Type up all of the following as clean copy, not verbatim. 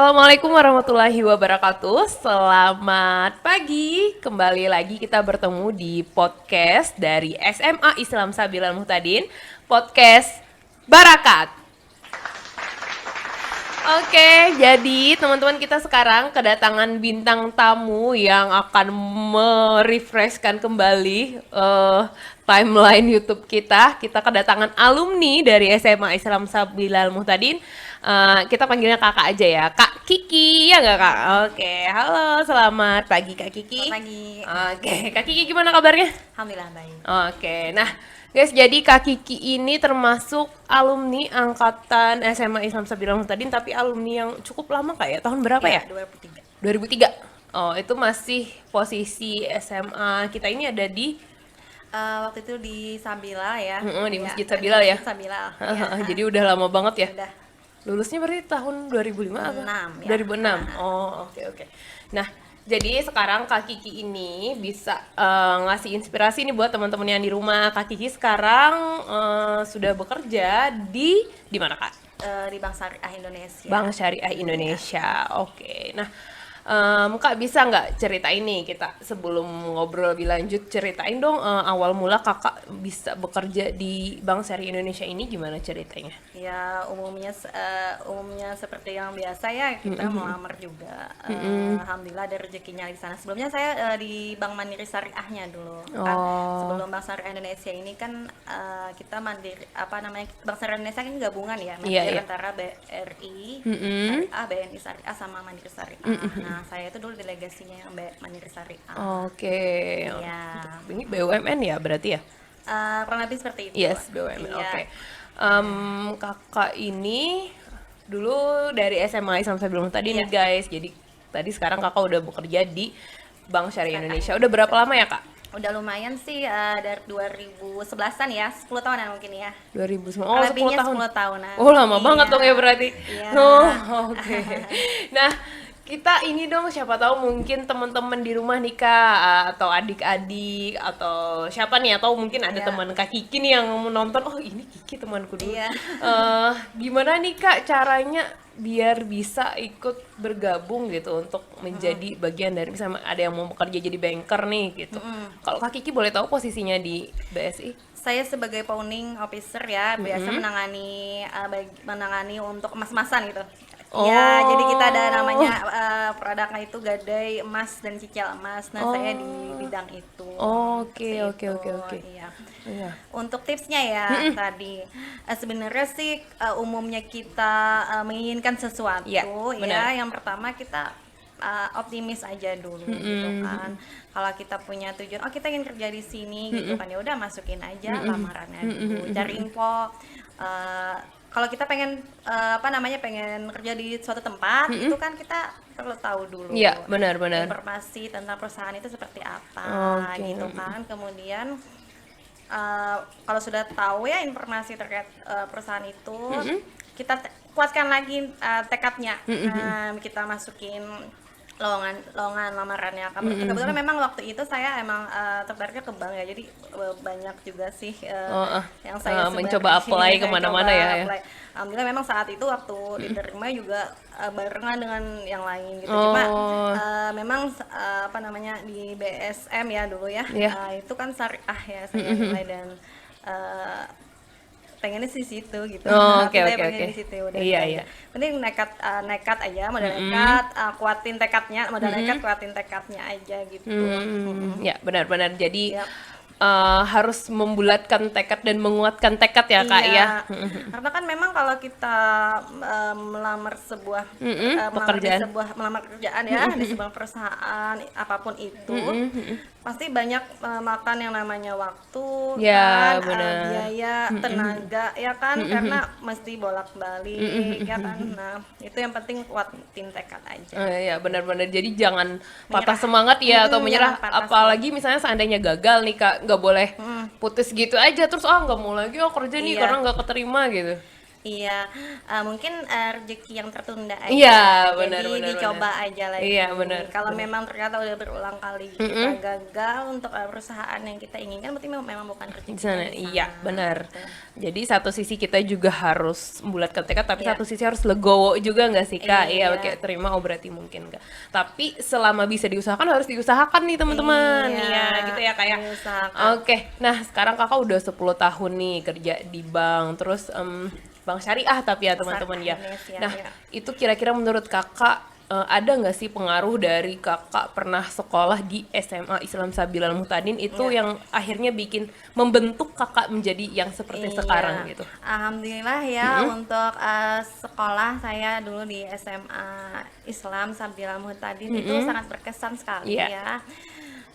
Assalamualaikum warahmatullahi wabarakatuh. Selamat pagi. Kembali lagi kita bertemu di podcast dari SMA Islam Sabilal Muhtadin, podcast Barakat. Oke, jadi teman-teman kita sekarang kedatangan bintang tamu yang akan merefreshkan kembali timeline YouTube kita. Kita kedatangan alumni dari SMA Islam Sabilal Muhtadin. Kita panggilnya kakak aja ya, Kak Kiki, ya nggak Kak? Oke, halo, selamat pagi Kak Kiki. Selamat pagi. Oke, Kak Kiki gimana kabarnya? Alhamdulillah baik. Oke, nah guys, jadi Kak Kiki ini termasuk alumni angkatan SMA Islam Sabilal Muhtadin, tapi alumni yang cukup lama Kak ya? Tahun berapa ya? 2003. 2003. Oh, itu masih posisi SMA kita ini ada di Waktu itu di Sabila ya. di Ya, Masjid Sabilal ya? Masjid Sabila. Ya. Jadi udah lama banget ya? Udah Lulusnya berarti tahun 2005 apa? 6 ya. 2006. Oh, oke. Nah, jadi sekarang Kak Kiki ini bisa ngasih inspirasi nih buat teman-teman yang di rumah. Kak Kiki sekarang sudah bekerja di mana Kak? Di Bank Syariah Indonesia. Bank Syariah Indonesia. Oke. Nah, Kak bisa nggak ceritain nih kita sebelum ngobrol lebih lanjut, ceritain dong awal mula Kakak bisa bekerja di Bank Syariah Indonesia ini gimana ceritanya? Ya umumnya seperti yang biasa ya, kita melamar juga. Alhamdulillah ada rezekinya di sana. Sebelumnya saya di Bank Mandiri Syariahnya dulu. Kan sebelum Bank Syariah Indonesia ini kan kita mandiri Bank Syariah Indonesia kan gabungan ya, mandiri antara BRI, Syariah, BNI Syariah sama Mandiri Syariah. Nah, saya itu dulu delegasinya yang Mandiri Syariah. Oke. Iya. Ini BUMN ya berarti ya? Kurang lebih seperti itu. Yes, BUMN. Iya. Oke. Kakak ini dulu dari SMA Islam Sabilal tadi nih guys. Jadi tadi sekarang kakak udah bekerja di Bank Syariah Indonesia. Udah berapa lama ya kak? Udah lumayan sih, dari 2011-an ya, 10 tahunan mungkin ya. 2009. Oh, 10 Lebihnya tahun. 10 tahunan. Oh, lama banget dong ya berarti. Iya. Oh, oke. Nah, kita ini dong siapa tahu mungkin teman-teman di rumah nih Kak, atau adik-adik atau siapa nih, atau mungkin ada teman Kak Kiki nih yang menonton. Oh, ini Kiki temanku dulu. Iya. Gimana nih Kak caranya biar bisa ikut bergabung gitu untuk menjadi bagian dari, misalnya ada yang mau bekerja jadi banker nih gitu. Kalau Kak Kiki boleh tahu posisinya di BSI? Saya sebagai pawning officer ya, biasa menangani untuk emas-emasan gitu. Ya, jadi kita ada namanya produknya itu gadai emas dan cicil emas. Nah, saya di bidang itu. Oke. Iya. Iya. Untuk tipsnya ya tadi sebenarnya sih umumnya kita menginginkan sesuatu Iya, benar. yang pertama kita optimis aja dulu gitu kan. Kalau kita punya tujuan, oh kita ingin kerja di sini gitu kan, ya udah masukin aja lamarannya dulu, cari info. Kalau kita pengen pengen kerja di suatu tempat, itu kan kita perlu tahu dulu. Iya, benar. Informasi tentang perusahaan itu seperti apa, Oke. gitu kan. Kemudian kalau sudah tahu ya informasi terkait perusahaan itu, kita kuatkan lagi tekadnya. Kita masukin lowongan lamarannya. Kebetulan memang waktu itu saya emang tertariknya ke bank ya, jadi banyak juga sih yang saya mencoba apply kemana-mana ya. Alhamdulillah memang saat itu waktu diterima juga barengan dengan yang lain gitu. Cuma memang di BSM ya dulu ya, itu kan syariah ya saya nilai dan pengennya sih situ gitu. Oke. Pengen di situ udah. Iya. Penting nekat aja, modal nekat, kuatin tekadnya, kuatin tekadnya aja gitu. Ya, benar. Jadi Yap. harus membulatkan tekad dan menguatkan tekad ya kak ya. Karena kan memang kalau kita melamar sebuah melamar kerjaan ya di sebuah perusahaan apapun itu, pasti banyak makan yang namanya waktu, Ya, kan, benar. biaya, tenaga ya kan, karena mesti bolak-balik ya kan. Nah, itu yang penting kuatin tekad aja. Iya, benar. Jadi jangan patah semangat ya atau menyerah. jangan patah Apalagi misalnya seandainya gagal nih kak, nggak boleh putus gitu aja terus nggak mau lagi kerja nih Iya. karena nggak keterima gitu. Iya, mungkin rezeki yang tertunda aja. Iya, benar Jadi benar dicoba benar. aja Iya, lagi. benar Kalau benar. memang ternyata udah berulang kali kita Mm-mm. gagal untuk perusahaan yang kita inginkan, berarti memang bukan Di rezekinya sana, di iya sana benar. gitu. Jadi satu sisi kita juga harus membulatkan tekad, tapi Iya, satu sisi harus legowo juga nggak sih kak? Iya, iya, kayak terima, oh berarti mungkin nggak. Tapi selama bisa diusahakan harus diusahakan nih teman-teman. iya, Iya, gitu ya kayak. diusahakan. Oke, nah sekarang kakak udah 10 tahun nih kerja di bank, terus bank syariah tapi ya teman-teman ya. Indonesia, Nah ya. itu kira-kira menurut kakak ada nggak sih pengaruh dari kakak pernah sekolah di SMA Islam Sabilal Muhtadin itu Iya. yang akhirnya bikin membentuk kakak menjadi yang seperti sekarang Iya, gitu? alhamdulillah ya untuk sekolah saya dulu di SMA Islam Sabilal Muhtadin itu sangat berkesan sekali Iya. ya.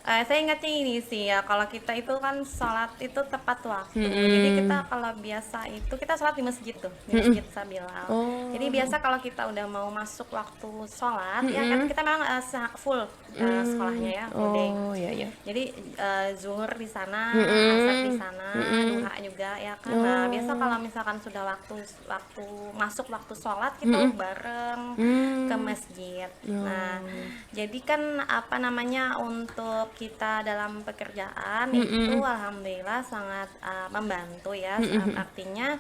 Saya ingatnya ini sih ya, kalau kita itu kan sholat itu tepat waktu. Jadi kita kalau biasa itu kita sholat di masjid tuh, di masjid Sabilal. Jadi Oh. biasa kalau kita udah mau masuk waktu sholat ya kan kita memang full sekolahnya ya, full day. Oh ya ya. Jadi zuhur di sana, asar di sana, duha juga ya kan. Nah, biasa kalau misalkan sudah waktu masuk waktu sholat kita bareng ke masjid. Nah, jadi kan apa namanya untuk kita dalam pekerjaan itu alhamdulillah sangat membantu ya. Artinya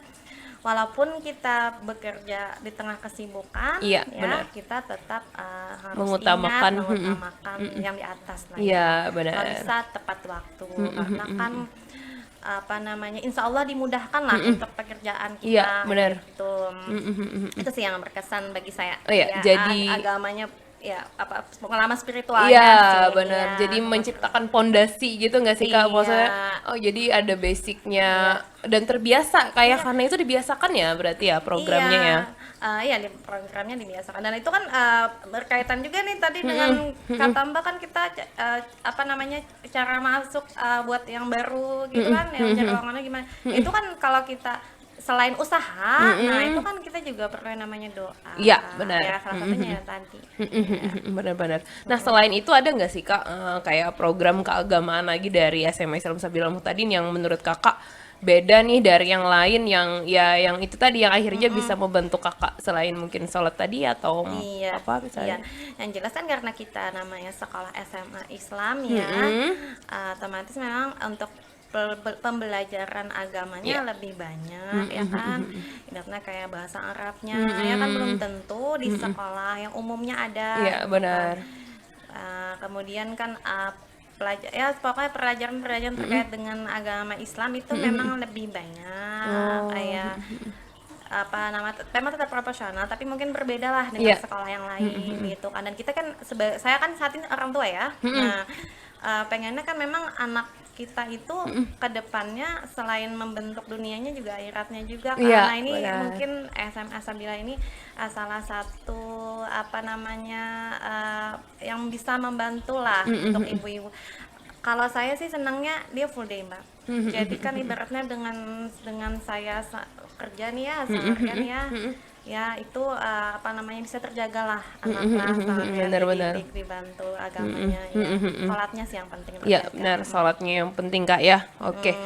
walaupun kita bekerja di tengah kesibukan Iya, ya benar. kita tetap harus Mengutamakan, ingat mengutamakan yang di atas lah Iya, ya. benar. Kalau bisa tepat waktu karena kan apa namanya insya Allah dimudahkan lah untuk pekerjaan Iya, kita benar. gitu. Itu sih yang berkesan bagi saya Oh ya, ya, jadi agamanya ya apa pengalaman spiritualnya iya sih benar. ya, Jadi menciptakan pondasi gitu nggak sih kak? Maksudnya, iya. oh jadi ada basicnya Iya. dan terbiasa kayak karena itu dibiasakan ya berarti ya programnya Iya, ya. iya di programnya dibiasakan dan itu kan berkaitan juga nih tadi dengan kata Mbak kan kita apa namanya cara masuk buat yang baru gitu kan yang cari ruangannya gimana. Itu kan kalau kita selain usaha, nah itu kan kita juga perlu yang namanya doa. Iya, benar. Ya salah satunya ya tadi. Benar-benar. Nah selain itu ada nggak sih kak kayak program keagamaan lagi dari SMA Islam Sabilal Muhtadin yang menurut kakak beda nih dari yang lain yang ya yang itu tadi yang akhirnya bisa membantu kakak selain mungkin sholat tadi atau Iya, apa iya. misalnya? Yang jelas kan karena kita namanya sekolah SMA Islam ya, otomatis memang untuk pembelajaran agamanya lebih banyak ya kan. Karena kayak bahasa Arabnya ya kan belum tentu di sekolah yang umumnya ada. Iya gitu kan. benar. Kemudian kan ya pokoknya pelajaran-pelajaran terkait dengan agama Islam itu memang lebih banyak kayak apa nama tema tetap proporsional tapi mungkin berbeda lah dengan Iya. sekolah yang lain gitu kan dan kita kan saya kan saat ini orang tua ya nah pengennya kan memang anak kita itu kedepannya selain membentuk dunianya juga akhiratnya juga Iya, karena ini benar. mungkin SMA Sabila ini salah satu apa namanya yang bisa membantu lah untuk ibu-ibu. Kalau saya sih senangnya dia full day mbak. Jadi kan ibaratnya dengan saya kerja nih ya seharian ya itu apa namanya bisa terjaga lah anak-anak sampai Benar-benar. dibantu agamanya ya. Sholatnya sih yang penting Iya terjaga. benar sholatnya yang penting kak ya. Oke.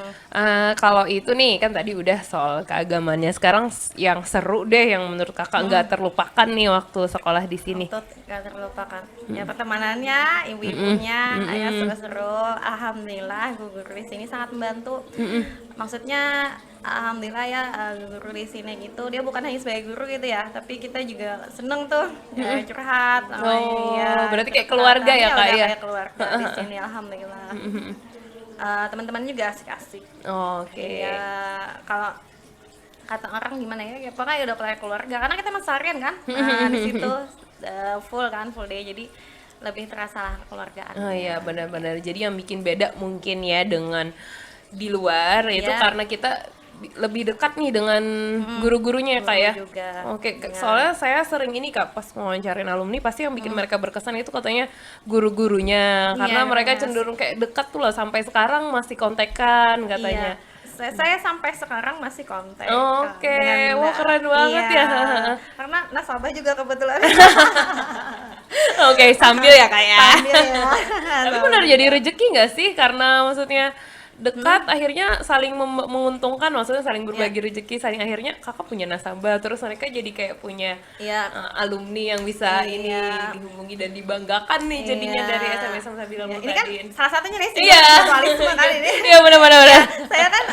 Kalau itu nih kan tadi udah soal keagamannya. Sekarang yang seru deh yang menurut kakak nggak terlupakan nih waktu sekolah di sini. Untuk gak terlupakan ya pertemanannya ibu-ibunya ayah seru-seru alhamdulillah guru di sini sangat membantu maksudnya alhamdulillah ya guru di sini gitu dia bukan hanya sebagai guru gitu ya tapi kita juga seneng tuh curhat sama Oh, dia berarti kayak cerita. keluarga ya, Kak, udah ya? kayak keluarga di sini alhamdulillah. Teman-teman juga asik-asik Oke. ya kalau kata orang gimana ya pokoknya udah kayak keluarga karena kita emang seharian kan di situ full day jadi lebih terasa lah kekeluargaan. Oh iya benar-benar. Jadi yang bikin beda mungkin ya dengan di luar itu Iya. karena kita lebih dekat nih dengan guru-gurunya ya kak ya. Guru juga. Oke, Iya. soalnya saya sering ini kak pas wawancarin alumni pasti yang bikin mereka berkesan itu katanya guru-gurunya karena Iya, mereka benar. cenderung kayak dekat tuh loh sampai sekarang masih kontekan katanya. Iya. Saya sampai sekarang masih kontak. Oke, dengan wah keren banget iya, ya. Karena nasabah juga kebetulan. Oke, sambil ya kak ya. Sambil ya. Tapi benar jadi rezeki nggak sih? Karena maksudnya dekat, akhirnya saling menguntungkan, maksudnya saling berbagi rezeki, saling akhirnya kakak punya nasabah, terus mereka jadi kayak punya Iya. alumni yang bisa ini Iya. dihubungi dan dibanggakan nih jadinya Iya. dari SMS Samsabil Iya, ini kan Mutadin. salah satunya nih Iya. mutualisme kali ini. Iya benar-benar. Saya kan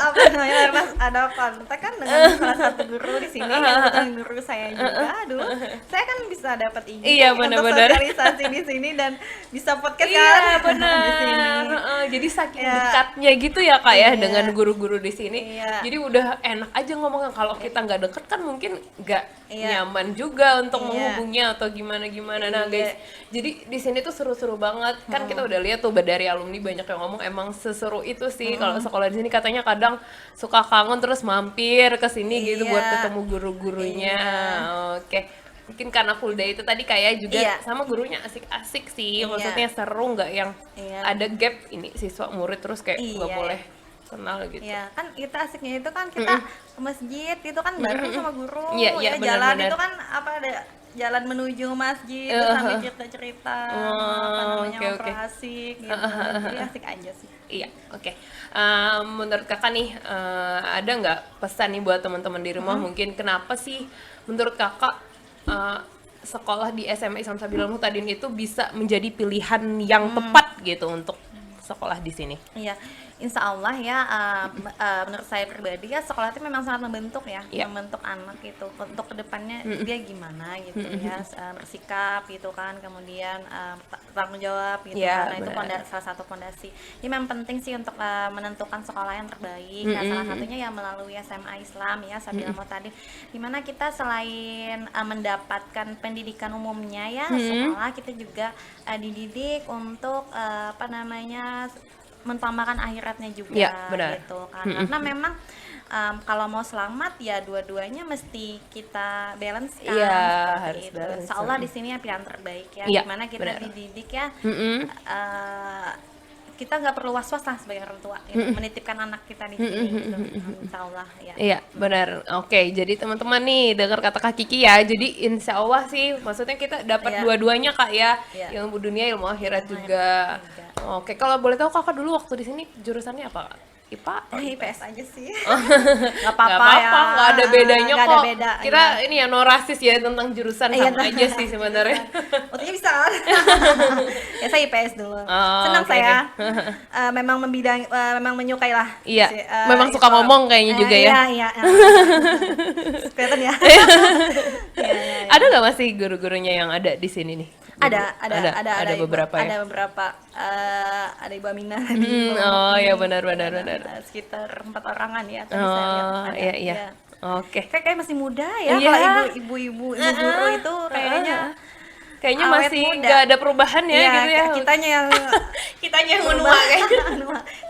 apa namanya pernah ada kontak kan dengan salah satu guru di sini yang kebetulan guru saya juga dulu. Saya kan bisa dapat izin Iya, untuk benar-benar. sosialisasi di sini dan bisa podcast Iya kan benar. di sini. Jadi saking Iya. dekatnya gitu ya kak ya Iya. dengan guru-guru di sini. Iya. Jadi udah enak aja ngomongnya. Kalau kita nggak deket kan mungkin nggak Iya. nyaman juga untuk Iya. menghubungnya atau gimana-gimana. Nah Iya. guys, jadi di sini tuh seru-seru banget. Kan kita udah lihat tuh dari alumni banyak yang ngomong emang seseru itu sih. Kalau sekolah di sini katanya kadang suka kangen terus mampir ke sini gitu Iya. buat ketemu guru-gurunya. Oke. Mungkin karena full day itu tadi kayak juga Iya. sama gurunya asik-asik sih. Iya. Maksudnya seru nggak yang Iya. ada gap ini siswa murid terus kayak nggak Iya. boleh kenal gitu. Ya kan kita asiknya itu kan kita ke masjid itu kan bareng sama guru Iya, iya, ya jalan benar-benar. itu kan apa ada jalan menuju masjid terus sambil cerita-cerita apa namanya oke, oke. ngobrol asik gitu jadi asik aja sih. Iya, oke. Menurut kakak nih, ada nggak pesan nih buat teman-teman di rumah? Mungkin kenapa sih menurut kakak sekolah di SMA Islam Sabilul Mutadin itu bisa menjadi pilihan yang tepat gitu untuk sekolah di sini? Iya, insya Allah ya, menurut saya pribadi ya sekolah itu memang sangat membentuk ya, Iya. membentuk anak gitu untuk kedepannya dia gimana gitu ya, bersikap gitu kan, kemudian tanggung jawab gitu Iya, kan, nah itu benar. salah satu pondasi. Ini memang penting sih untuk menentukan sekolah yang terbaik. Nah, salah satunya ya melalui SMA Islam ya, Sabilul Mutadin, dimana kita selain mendapatkan pendidikan umumnya ya, sekolah kita juga dididik untuk apa namanya mentambahkan akhiratnya juga Iya, benar. gitu kan karena memang kalau mau selamat ya dua-duanya mesti kita balance kan Iya, seperti harus itu. balance. Insya Allah di sini ya pilihan terbaik ya Iya, dimana kita benar. dididik ya Mm-mm. kita nggak perlu was-was lah sebagai orang tua gitu, menitipkan anak kita di sini gitu. Insya Allah ya. Iya, benar. Oke, jadi teman-teman nih dengar kata Kak Kiki ya. Jadi insya Allah sih, maksudnya kita dapat Iya. dua-duanya kak ya, Iya. ilmu dunia, ilmu akhirat juga. Oke, kalau boleh tahu kakak dulu waktu di sini jurusannya apa kak? IPA? IPS aja sih Nggak apa-apa ya, nggak ada bedanya nggak kok. ada beda, Kita iya. ini ya no rasis ya tentang jurusan Iya, sama aja sih sebenarnya. Maksudnya bisa kan? Ya saya IPS dulu. Oh, Senang oke, saya. Memang memang menyukai lah. Iya, Si, memang suka itu. ngomong kayaknya juga ya. Iya, iya. Kelihatan ya. Ada nggak masih guru-gurunya yang ada di sini nih? Ada beberapa ya. Ada beberapa. Ada Ibu Aminah. Oh ya benar-benar benar. Sekitar 4 orangan ya. Tadi saya lihat Oh ada. iya iya. Ya. Oke. Kayak masih muda ya. Iya. Kalau ibu guru itu kayaknya Kayaknya awet masih muda. nggak ada perubahan ya Iya, gitu ya. kitanya yang Kitanya yang menua kayaknya.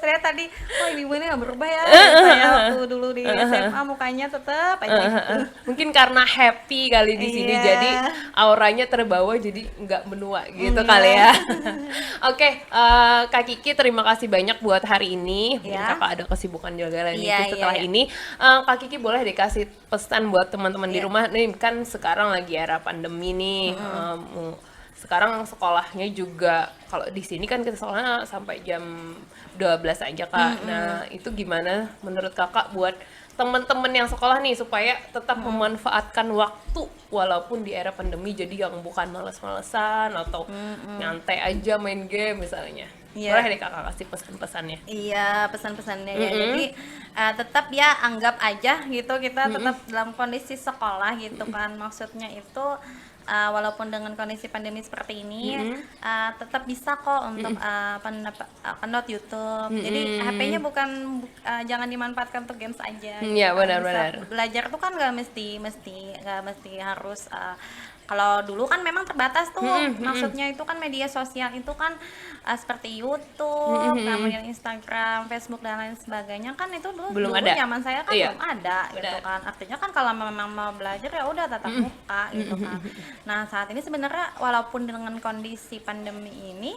saya tadi ibu ini nggak berubah ya saya waktu dulu di SMA mukanya tetap aja gitu. Mungkin karena happy kali di sini Iya. jadi auranya terbawa jadi nggak menua gitu kali ya. Oke, Kak Kiki terima kasih banyak buat hari ini. Mungkin Iya. kakak ada kesibukan juga lain Iya, itu setelah iya. ini. Kak Kiki boleh dikasih pesan buat teman-teman di Iya. rumah nih kan sekarang lagi era pandemi nih. Sekarang sekolahnya juga kalau di sini kan kita sekolahnya sampai jam 12 aja kak. Nah itu gimana menurut kakak buat teman-teman yang sekolah nih supaya tetap memanfaatkan waktu walaupun di era pandemi jadi yang bukan males-malesan atau nyantai aja main game misalnya. Iya. Boleh deh kakak kasih pesan-pesannya. Iya pesan-pesannya ya jadi tetap ya anggap aja gitu kita tetap dalam kondisi sekolah gitu kan maksudnya itu walaupun dengan kondisi pandemi seperti ini tetap bisa kok untuk download YouTube. Jadi HP-nya bukan jangan dimanfaatkan untuk games aja. Iya, gitu kan. benar-benar. Bisa belajar tuh kan nggak mesti harus kalau dulu kan memang terbatas tuh, maksudnya itu kan media sosial itu kan seperti YouTube, kemudian Instagram, Facebook dan lain sebagainya kan itu Belum dulu ada. zaman saya kan Iya, belum ada gitu benar. kan. Artinya kan kalau memang mau belajar ya udah tatap muka gitu kan. Nah saat ini sebenarnya walaupun dengan kondisi pandemi ini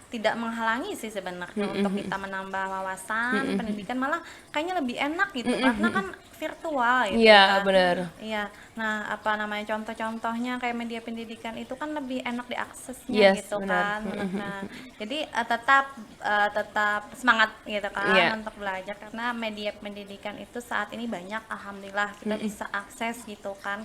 tidak menghalangi sih sebenarnya untuk kita menambah wawasan pendidikan malah kayaknya lebih enak gitu karena kan virtual gitu Iya kan. benar. Iya, Nah, apa namanya, contoh-contohnya kayak media pendidikan itu kan lebih enak diaksesnya Yes, gitu benar. kan. Nah, jadi tetap semangat gitu Iya. kan untuk belajar, karena media pendidikan itu saat ini banyak, alhamdulillah kita bisa akses gitu kan.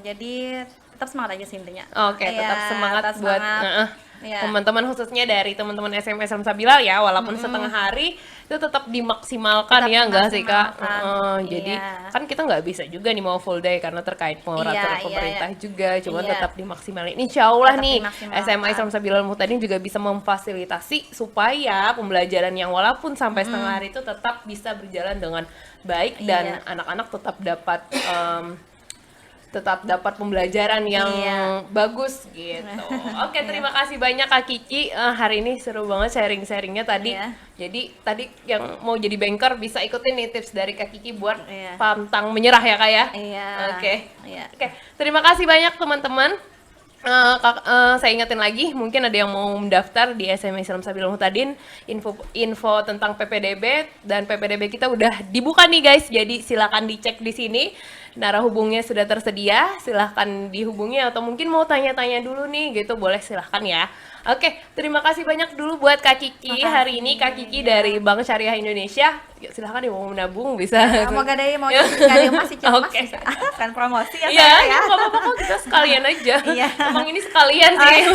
Jadi tetap semangat aja sih intinya. Oke, tetap Iya, semangat tetap buat semangat. Iya. teman-teman, khususnya dari teman-teman SMS Samsabila ya, walaupun setengah hari itu tetap dimaksimalkan Tetap ya, enggak sih Kak? dimaksimalkan. Jadi Iya. kan kita nggak bisa juga nih mau full day karena terkait peraturan Iya, iya, pemerintah iya. juga, cuman Iya. tetap dimaksimalin. Insya Allah Tetap nih SMA dimaksimalkan. Samsabila Muhtadin juga bisa memfasilitasi supaya pembelajaran yang walaupun sampai setengah hari itu tetap bisa berjalan dengan baik dan Iya. anak-anak tetap dapat pembelajaran yang Iya. bagus gitu. Oke, terima kasih banyak Kak Kiki. Hari ini seru banget sharing-sharingnya tadi. Iya. Jadi tadi yang mau jadi banker bisa ikutin nih tips dari Kak Kiki buat Iya. pantang menyerah ya Kak ya. Iya. Oke. Iya. Oke, terima kasih banyak teman-teman. Saya ingetin lagi, mungkin ada yang mau mendaftar di SMA Islam Sabilul Muhtadin, info tentang PPDB, dan PPDB kita udah dibuka nih guys, jadi silakan dicek di sini. Narah hubungnya sudah tersedia, silahkan dihubungi, atau mungkin mau tanya-tanya dulu nih gitu, boleh silahkan ya. Oke, terima kasih banyak dulu buat Kak Kiki hari ini, Kak Kiki dari Bank Syariah Indonesia. Yuk, silahkan yang mau menabung bisa. Mau gadai, mau gadai emas sih, Mas, Oke. bisa. Kan promosi ya, Iya, saya ya. nggak apa-apa kok, kita sekalian aja. Iya. Emang ini sekalian sih. Iya.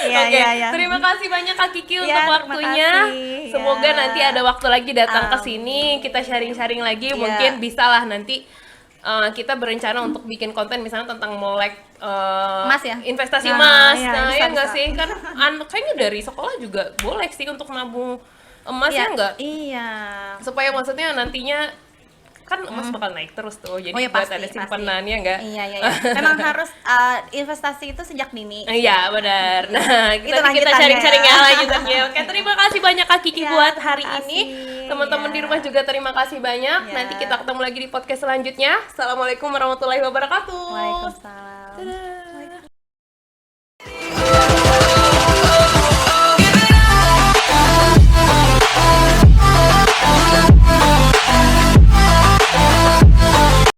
Iya, Oke, iya, iya. terima kasih banyak Kak Kiki Iya, untuk terima waktunya. kasih. Semoga Ya. nanti ada waktu lagi datang ke Amin. sini, kita sharing-sharing lagi. Iya. Mungkin bisalah nanti kita berencana untuk bikin konten misalnya tentang melek Emas ya? investasi Nah, emas. iya, Nah, bisa, ya enggak bisa. sih? Kan kayaknya dari sekolah juga boleh sih untuk nabung emas Iya. ya enggak? Iya. Supaya maksudnya nantinya kan emas bakal naik terus tuh, jadi Oh ya, buat pasti, ada pasti. simpenannya enggak? Iya, iya, iya. Memang harus investasi itu sejak dini. Iya benar. Nah, Itu kita lanjutannya sharing-sharing ya. ya lanjutannya. Oke, terima kasih banyak Kak Kiki Iya, buat hari terima ini. kasih. Teman-teman Iya. di rumah juga terima kasih banyak. Iya. Nanti kita ketemu lagi di podcast selanjutnya. Assalamualaikum warahmatullahi wabarakatuh. Waalaikumsalam. Dadah.